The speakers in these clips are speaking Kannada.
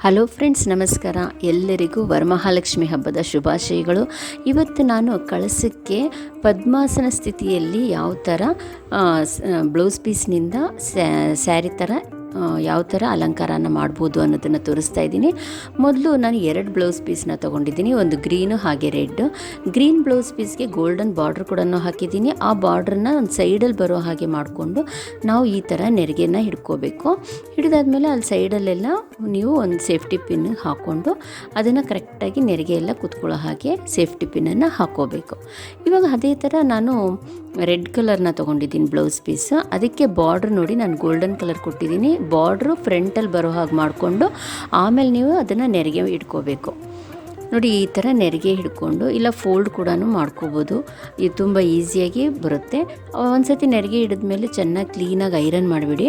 ಹಲೋ ಫ್ರೆಂಡ್ಸ್, ನಮಸ್ಕಾರ. ಎಲ್ಲರಿಗೂ ವರಮಹಾಲಕ್ಷ್ಮಿ ಹಬ್ಬದ ಶುಭಾಶಯಗಳು. ಇವತ್ತು ನಾನು ಕಳಸಕ್ಕೆ ಪದ್ಮಾಸನ ಸ್ಥಿತಿಯಲ್ಲಿ ಯಾವ ಥರ ಬ್ಲೌಸ್ ಪೀಸ್ನಿಂದ ಸ್ಯಾರಿ ಥರ ಯಾವ ಥರ ಅಲಂಕಾರನ ಮಾಡ್ಬೋದು ಅನ್ನೋದನ್ನು ತೋರಿಸ್ತಾ ಇದ್ದೀನಿ. ಮೊದಲು ನಾನು 2 ಬ್ಲೌಸ್ ಪೀಸ್ನ ತೊಗೊಂಡಿದ್ದೀನಿ, ಒಂದು ಗ್ರೀನು ಹಾಗೆ ರೆಡ್. ಗ್ರೀನ್ ಬ್ಲೌಸ್ ಪೀಸ್ಗೆ ಗೋಲ್ಡನ್ ಬಾರ್ಡ್ರ್ ಕೂಡ ಹಾಕಿದ್ದೀನಿ. ಆ ಬಾರ್ಡ್ರನ್ನ ಒಂದು ಸೈಡಲ್ಲಿ ಬರೋ ಹಾಗೆ ಮಾಡಿಕೊಂಡು ನಾವು ಈ ಥರ ನೆರಿಗೆನ ಹಿಡ್ಕೋಬೇಕು. ಹಿಡಿದಾದ್ಮೇಲೆ ಅಲ್ಲಿ ಸೈಡಲ್ಲೆಲ್ಲ ನೀವು ಒಂದು ಸೇಫ್ಟಿ ಪಿನ್ ಹಾಕ್ಕೊಂಡು ಅದನ್ನು ಕರೆಕ್ಟಾಗಿ ನೆರಿಗೆ ಎಲ್ಲ ಕೂತ್ಕೊಳ್ಳೋ ಹಾಗೆ ಸೇಫ್ಟಿ ಪಿನ್ನನ್ನು ಹಾಕ್ಕೋಬೇಕು. ಇವಾಗ ಅದೇ ಥರ ನಾನು ರೆಡ್ ಕಲರ್ನ ತೊಗೊಂಡಿದ್ದೀನಿ ಬ್ಲೌಸ್ ಪೀಸ್. ಅದಕ್ಕೆ ಬಾರ್ಡ್ರ್ ನೋಡಿ ನಾನು ಗೋಲ್ಡನ್ ಕಲರ್ ಕೊಟ್ಟಿದ್ದೀನಿ. ಬಾರ್ಡ್ರು ಫ್ರಂಟಲ್ಲಿ ಬರೋ ಹಾಗೆ ಮಾಡಿಕೊಂಡು ಆಮೇಲೆ ನೀವು ಅದನ್ನು ನೆರಿಗೆ ಇಟ್ಕೋಬೇಕು. ನೋಡಿ, ಈ ಥರ ನೆರಿಗೆ ಹಿಡ್ಕೊಂಡು ಇಲ್ಲ ಫೋಲ್ಡ್ ಕೂಡ ಮಾಡ್ಕೋಬೋದು. ಇದು ತುಂಬ ಈಸಿಯಾಗಿ ಬರುತ್ತೆ. ಒಂದು ಸತಿ ನೆರಿಗೆ ಹಿಡಿದ್ಮೇಲೆ ಚೆನ್ನಾಗಿ ಕ್ಲೀನಾಗಿ ಐರನ್ ಮಾಡಿಬಿಡಿ.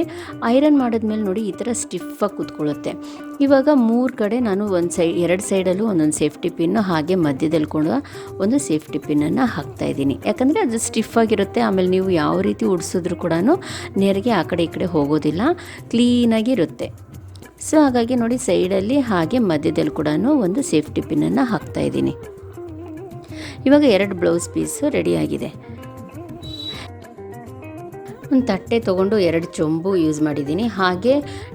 ಐರನ್ ಮಾಡಿದ್ಮೇಲೆ ನೋಡಿ ಈ ಥರ ಸ್ಟಿಫಾಗಿ ಕೂತ್ಕೊಳ್ಳುತ್ತೆ. ಇವಾಗ 3 ಕಡೆ ನಾನು ಎರಡು ಸೈಡಲ್ಲೂ ಒಂದೊಂದು ಸೇಫ್ಟಿ ಪಿನ್ನು ಹಾಗೆ ಮಧ್ಯದಲ್ಲಿ ಕೂಡ ಒಂದು ಸೇಫ್ಟಿ ಪಿನ್ನನ್ನು ಹಾಕ್ತಾಯಿದ್ದೀನಿ. ಯಾಕಂದರೆ ಅದು ಸ್ಟಿಫಾಗಿರುತ್ತೆ. ಆಮೇಲೆ ನೀವು ಯಾವ ರೀತಿ ಉಡಿಸಿದ್ರು ಕೂಡ ನೆರಿಗೆ ಆ ಕಡೆ ಈ ಕಡೆ ಹೋಗೋದಿಲ್ಲ, ಕ್ಲೀನಾಗಿ ಇರುತ್ತೆ. ಸೊ ಹಾಗಾಗಿ ನೋಡಿ, ಸೈಡಲ್ಲಿ ಹಾಗೆ ಮಧ್ಯದಲ್ಲಿ ಕೂಡ ಒಂದು ಸೇಫ್ಟಿ ಪಿನ್ನನ್ನು ಹಾಕ್ತಾಯಿದ್ದೀನಿ. ಇವಾಗ 2 ಬ್ಲೌಸ್ ಪೀಸು ರೆಡಿಯಾಗಿದೆ. ಒಂದು ತಟ್ಟೆ ತೊಗೊಂಡು 2 ಚೊಂಬು ಯೂಸ್ ಮಾಡಿದ್ದೀನಿ, ಹಾಗೆ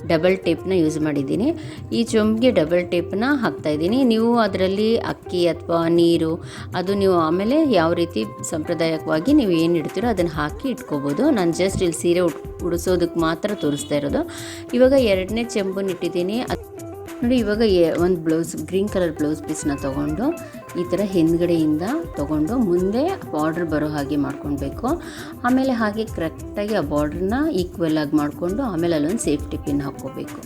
ಡಬಲ್ ಟೇಪ್ನ ಯೂಸ್ ಮಾಡಿದ್ದೀನಿ. ಈ ಚೊಂಬಿಗೆ ಡಬಲ್ ಟೇಪ್ನ ಹಾಕ್ತಾಯಿದ್ದೀನಿ. ನೀವು ಅದರಲ್ಲಿ ಅಕ್ಕಿ ಅಥವಾ ನೀರು ಅದು ನೀವು ಆಮೇಲೆ ಯಾವ ರೀತಿ ಸಂಪ್ರದಾಯಕವಾಗಿ ನೀವು ಏನು ಇಡ್ತೀರೋ ಅದನ್ನು ಹಾಕಿ ಇಟ್ಕೋಬೋದು. ನಾನು ಜಸ್ಟ್ ಇಲ್ಲಿ ಸೀರೆ ಉಡಿಸೋದಕ್ಕೆ ಮಾತ್ರ ತೋರಿಸ್ತಾ ಇರೋದು. ಇವಾಗ 2ನೇ ಚೆಂಬನ್ನು ಇಟ್ಟಿದ್ದೀನಿ. ನೋಡಿ, ಇವಾಗ ಒಂದು ಗ್ರೀನ್ ಕಲರ್ ಬ್ಲೌಸ್ ಪೀಸ್ನ ತೊಗೊಂಡು ಈ ಥರ ಹಿಂದ್ಗಡೆಯಿಂದ ತೊಗೊಂಡು ಮುಂದೆ ಬಾರ್ಡ್ರ್ ಬರೋ ಹಾಗೆ ಮಾಡ್ಕೊಳ್ಬೇಕು. ಆಮೇಲೆ ಹಾಗೆ ಕರೆಕ್ಟಾಗಿ ಆ ಬಾರ್ಡ್ರನ್ನ ಈಕ್ವಲ್ ಆಗಿ ಮಾಡಿಕೊಂಡು ಆಮೇಲೆ ಅಲ್ಲೊಂದು ಸೇಫ್ಟಿ ಪಿನ್ ಹಾಕ್ಕೋಬೇಕು.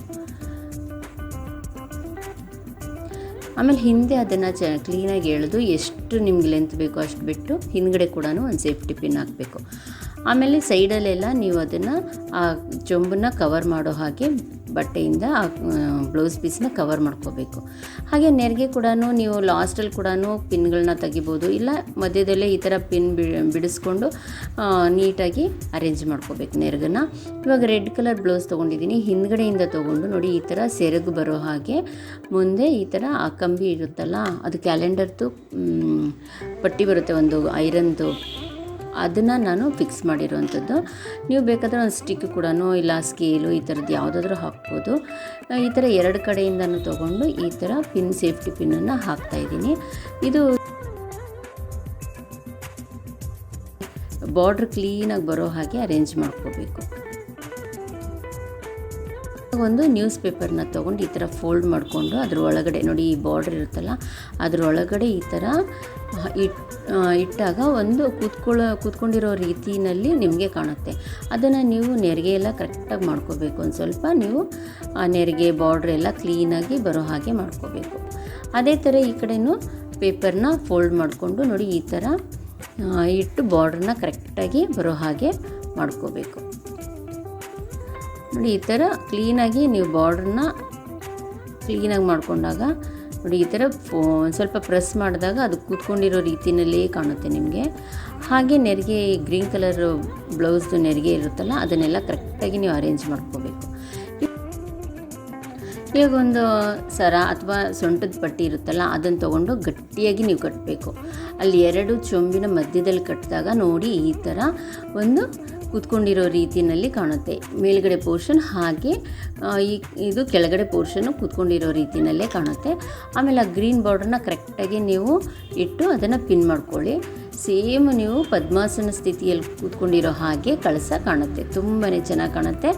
ಆಮೇಲೆ ಹಿಂದೆ ಅದನ್ನು ಕ್ಲೀನಾಗಿ ಎಳೆದು ಎಷ್ಟು ನಿಮ್ಗೆ ಲೆಂತ್ ಬೇಕೋ ಅಷ್ಟು ಬಿಟ್ಟು ಹಿಂದ್ಗಡೆ ಕೂಡ ಒಂದು ಸೇಫ್ಟಿ ಪಿನ್ ಹಾಕಬೇಕು. ಆಮೇಲೆ ಸೈಡಲ್ಲೆಲ್ಲ ನೀವು ಅದನ್ನು ಆ ಚೊಂಬನ್ನು ಕವರ್ ಮಾಡೋ ಹಾಗೆ ಬಟ್ಟೆಯಿಂದ ಆ ಬ್ಲೌಸ್ ಪೀಸ್ನ ಕವರ್ ಮಾಡ್ಕೋಬೇಕು. ಹಾಗೆ ನೆರಿಗೆ ಕೂಡ ನೀವು ಲಾಸ್ಟಲ್ಲಿ ಕೂಡ ಪಿನ್ಗಳನ್ನ ತೆಗಿಬೋದು, ಇಲ್ಲ ಮಧ್ಯದಲ್ಲೇ ಈ ಥರ ಪಿನ್ ಬಿಡಿಸ್ಕೊಂಡು ನೀಟಾಗಿ ಅರೇಂಜ್ ಮಾಡ್ಕೋಬೇಕು ನೆರಗನ್ನು. ಇವಾಗ ರೆಡ್ ಕಲರ್ ಬ್ಲೌಸ್ ತೊಗೊಂಡಿದ್ದೀನಿ. ಹಿಂದ್ಗಡೆಯಿಂದ ತೊಗೊಂಡು ನೋಡಿ ಈ ಥರ ಸೆರಗು ಬರೋ ಹಾಗೆ ಮುಂದೆ ಈ ಥರ ಆ ಕಂಬಿ ಇರುತ್ತಲ್ಲ, ಅದು ಕ್ಯಾಲೆಂಡರ್ದು ಪಟ್ಟಿ ಬರುತ್ತೆ ಒಂದು ಐರನ್ದು, ಅದನ್ನು ನಾನು ಫಿಕ್ಸ್ ಮಾಡಿರೋವಂಥದ್ದು. ನೀವು ಬೇಕಾದರೆ ಒಂದು ಸ್ಟಿಕ್ ಕೂಡ ಇಲ್ಲ ಸ್ಕೇಲು ಈ ಥರದ್ದು ಯಾವುದಾದ್ರೂ ಹಾಕ್ಬೋದು. ಈ ಥರ 2 ಕಡೆಯಿಂದನೂ ತೊಗೊಂಡು ಈ ಥರ ಸೇಫ್ಟಿ ಪಿನ್ನನ್ನು ಹಾಕ್ತಾಯಿದ್ದೀನಿ. ಇದು ಬಾರ್ಡ್ರ್ ಕ್ಲೀನಾಗಿ ಬರೋ ಹಾಗೆ ಅರೇಂಜ್ ಮಾಡ್ಕೋಬೇಕು. ಒಂದು ನ್ಯೂಸ್ ಪೇಪರ್ನ ತೊಗೊಂಡು ಈ ಥರ ಫೋಲ್ಡ್ ಮಾಡಿಕೊಂಡು ಅದ್ರ ಒಳಗಡೆ ನೋಡಿ ಈ ಬಾರ್ಡ್ರ್ ಇರುತ್ತಲ್ಲ ಅದ್ರ ಒಳಗಡೆ ಈ ಥರ ಇಟ್ಟಾಗ ಒಂದು ಕೂತ್ಕೊಂಡಿರೋ ರೀತಿಯಲ್ಲಿ ನಿಮಗೆ ಕಾಣುತ್ತೆ. ಅದನ್ನು ನೀವು ನೆರಿಗೆ ಎಲ್ಲ ಕರೆಕ್ಟಾಗಿ ಮಾಡ್ಕೋಬೇಕು. ಒಂದು ಸ್ವಲ್ಪ ನೀವು ಆ ನೆರಿಗೆ ಬಾರ್ಡ್ರ್ ಎಲ್ಲ ಕ್ಲೀನಾಗಿ ಬರೋ ಹಾಗೆ ಮಾಡ್ಕೋಬೇಕು. ಅದೇ ಥರ ಈ ಕಡೆಯೂ ಪೇಪರ್ನ ಫೋಲ್ಡ್ ಮಾಡಿಕೊಂಡು ನೋಡಿ ಈ ಥರ ಇಟ್ಟು ಬಾರ್ಡ್ರನ್ನ ಕರೆಕ್ಟಾಗಿ ಬರೋ ಹಾಗೆ ಮಾಡ್ಕೋಬೇಕು. ನೋಡಿ ಈ ಥರ ಕ್ಲೀನಾಗಿ ನೀವು ಬಾರ್ಡ್ರನ್ನ ಕ್ಲೀನಾಗಿ ಮಾಡಿಕೊಂಡಾಗ ನೋಡಿ ಈ ಥರ ಸ್ವಲ್ಪ ಪ್ರೆಸ್ ಮಾಡಿದಾಗ ಅದು ಕೂತ್ಕೊಂಡಿರೋ ರೀತಿಯಲ್ಲೇ ಕಾಣುತ್ತೆ ನಿಮಗೆ. ಹಾಗೆ ನೆರಿಗೆ ಗ್ರೀನ್ ಕಲರ್ ಬ್ಲೌಸ್ದು ನೆರಿಗೆ ಇರುತ್ತಲ್ಲ ಅದನ್ನೆಲ್ಲ ಕರೆಕ್ಟಾಗಿ ನೀವು ಅರೇಂಜ್ ಮಾಡ್ಕೋಬೇಕು. ಇವಾಗ ಒಂದು ಸರ ಅಥವಾ ಸೊಂಟದ ಪಟ್ಟಿ ಇರುತ್ತಲ್ಲ ಅದನ್ನು ತೊಗೊಂಡು ಗಟ್ಟಿಯಾಗಿ ನೀವು ಕಟ್ಟಬೇಕು. ಅಲ್ಲಿ 2 ಚೊಂಬಿನ ಮಧ್ಯದಲ್ಲಿ ಕಟ್ಟಿದಾಗ ನೋಡಿ ಈ ಥರ ಒಂದು ಕೂತ್ಕೊಂಡಿರೋ ರೀತಿಯಲ್ಲಿ ಕಾಣುತ್ತೆ. ಮೇಲ್ಗಡೆ ಪೋರ್ಷನ್ ಹಾಗೆ ಇದು ಕೆಳಗಡೆ ಪೋರ್ಷನ್ನು ಕೂತ್ಕೊಂಡಿರೋ ರೀತಿಯಲ್ಲೇ ಕಾಣುತ್ತೆ. ಆಮೇಲೆ ಆ ಗ್ರೀನ್ ಬಾರ್ಡ್ರನ್ನ ಕರೆಕ್ಟಾಗಿ ನೀವು ಇಟ್ಟು ಅದನ್ನು ಪಿನ್ ಮಾಡ್ಕೊಳ್ಳಿ. ಸೇಮ್ ನೀವು ಪದ್ಮಾಸನ ಸ್ಥಿತಿಯಲ್ಲಿ ಕೂತ್ಕೊಂಡಿರೋ ಹಾಗೆ ಕಳಸ ಕಾಣುತ್ತೆ, ತುಂಬಾ ಚೆನ್ನಾಗಿ ಕಾಣುತ್ತೆ.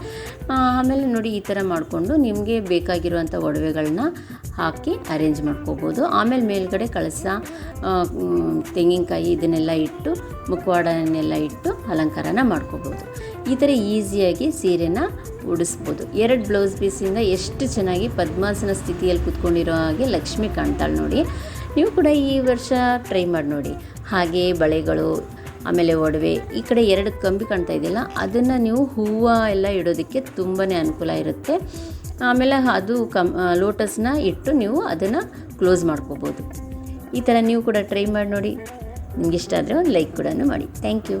ಆಮೇಲೆ ನೋಡಿ ಈ ಥರ ಮಾಡಿಕೊಂಡು ನಿಮಗೆ ಬೇಕಾಗಿರುವಂಥ ಒಡವೆಗಳನ್ನ ಹಾಕಿ ಅರೇಂಜ್ ಮಾಡ್ಕೋಬೋದು. ಆಮೇಲೆ ಮೇಲ್ಗಡೆ ಕಳಸ, ತೆಂಗಿನಕಾಯಿ ಇದನ್ನೆಲ್ಲ ಇಟ್ಟು ಮುಖವಾಡನೆಲ್ಲ ಇಟ್ಟು ಅಲಂಕಾರನ ಮಾಡ್ಕೋಬೋದು. ಈ ಥರ ಈಸಿಯಾಗಿ ಸೀರೆನ ಉಡಿಸ್ಬೋದು. 2 ಬ್ಲೌಸ್ ಪೀಸಿಂದ ಎಷ್ಟು ಚೆನ್ನಾಗಿ ಪದ್ಮಾಸನ ಸ್ಥಿತಿಯಲ್ಲಿ ಕೂತ್ಕೊಂಡಿರೋ ಹಾಗೆ ಲಕ್ಷ್ಮಿ ಕಾಣ್ತಾಳೆ ನೋಡಿ. ನೀವು ಕೂಡ ಈ ವರ್ಷ ಟ್ರೈ ಮಾಡಿ ನೋಡಿ. ಹಾಗೆ ಬಳೆಗಳು, ಆಮೇಲೆ ಒಡವೆ, ಈ ಕಡೆ 2 ಕಂಬಿ ಕಾಣ್ತಾ ಇದೆಯಲ್ಲ ಅದನ್ನು ನೀವು ಹೂವು ಎಲ್ಲ ಇಡೋದಕ್ಕೆ ತುಂಬಾ ಅನುಕೂಲ ಇರುತ್ತೆ. ಆಮೇಲೆ ಅದು ಲೋಟಸ್ನ ಇಟ್ಟು ನೀವು ಅದನ್ನು ಕ್ಲೋಸ್ ಮಾಡ್ಕೋಬೋದು. ಈ ಥರ ನೀವು ಕೂಡ ಟ್ರೈ ಮಾಡಿ ನೋಡಿ. ನಿಮ್ಗೆ ಇಷ್ಟ ಆದರೆ ಒಂದು ಲೈಕ್ ಕೂಡ ಮಾಡಿ. Thank you.